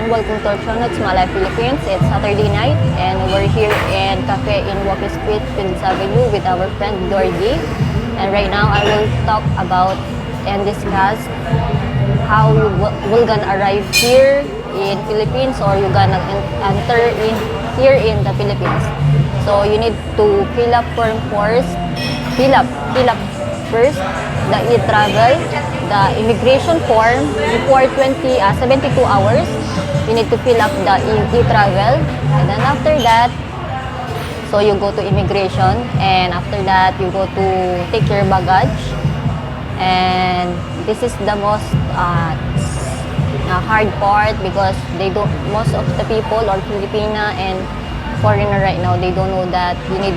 welcome to our channel. It's Malay Philippines. It's Saturday night and we're here in Cafe in Walker Street, Philippines Avenue with our friend Dorgy. And right now I will talk about and discuss how you will gonna arrive here in Philippines or you gonna enter in here in the Philippines. So you need to fill up first the e-travel, the immigration form before 72 hours. You need to fill up the e-travel, and then after that, so you go to immigration, and after that you go to take your baggage. And this is the most hard part because most of the people or Filipina and foreigner right now, they don't know that you need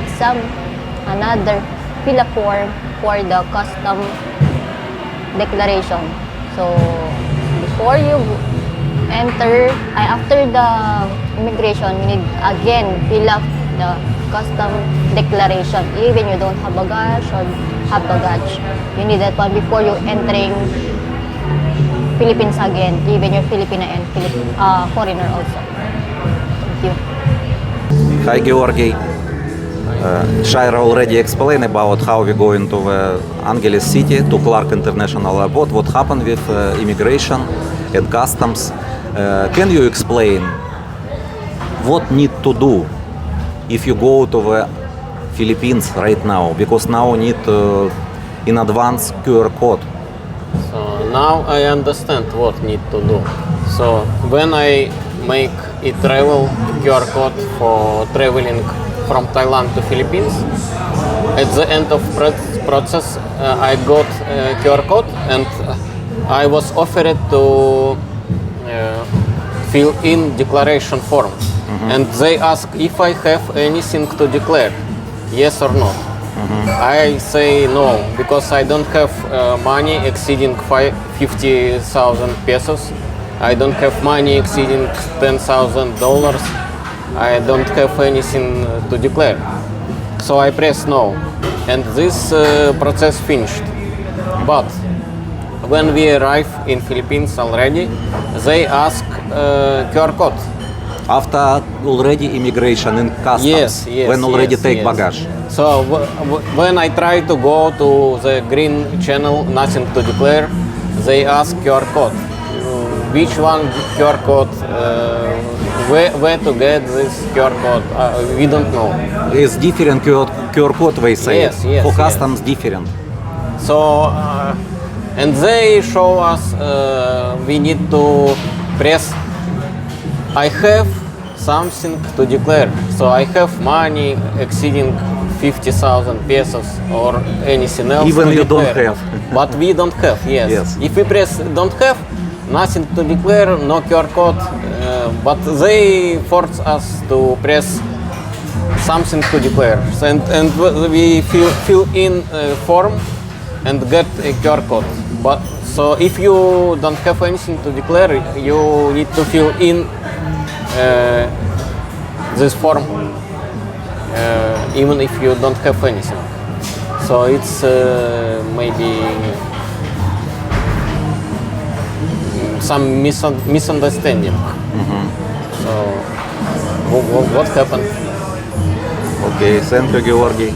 another fill up form for the custom declaration. So before you enter, after the immigration, you need again fill up the custom declaration. Even you don't have baggage or have baggage, you need that one before you entering Philippines again, even you're Filipina and foreigner also. Thank you. Hi Georgi. Shaira already explained about how we're going to Angeles City to Clark International Airport, what happened with immigration and customs. Can you explain what need to do if you go to the Philippines right now? Because now need in advance QR code. So now I understand what need to do. So when I make a travel QR code for traveling from Thailand to Philippines, at the end of process I got a QR code and I was offered to fill in declaration form. And they ask if I have anything to declare, yes or no. I say no, because I don't have money exceeding 50,000 pesos. I don't have money exceeding $10,000. I don't have anything to declare. So I press no, and this process finished. But when we arrive in Philippines already, they ask QR code. After already immigration and customs, when already take baggage. So when I try to go to the green channel, nothing to declare, they ask QR code. Which one QR code? Where to get this QR code? We don't know. It's different QR code, they say. Yes, For customs, different. So, and they show us we need to press. I have something to declare. So I have money exceeding 50,000 pesos or anything else. Even to you declare. don't have. But we don't have, yes. If we press don't have, nothing to declare, no QR code, but they force us to press something to declare. And we fill in a form and get a QR code. But so if you don't have anything to declare, you need to fill in this form, even if you don't have anything. So it's maybe some misunderstanding. So what happened? Okay, thank you, Georgi.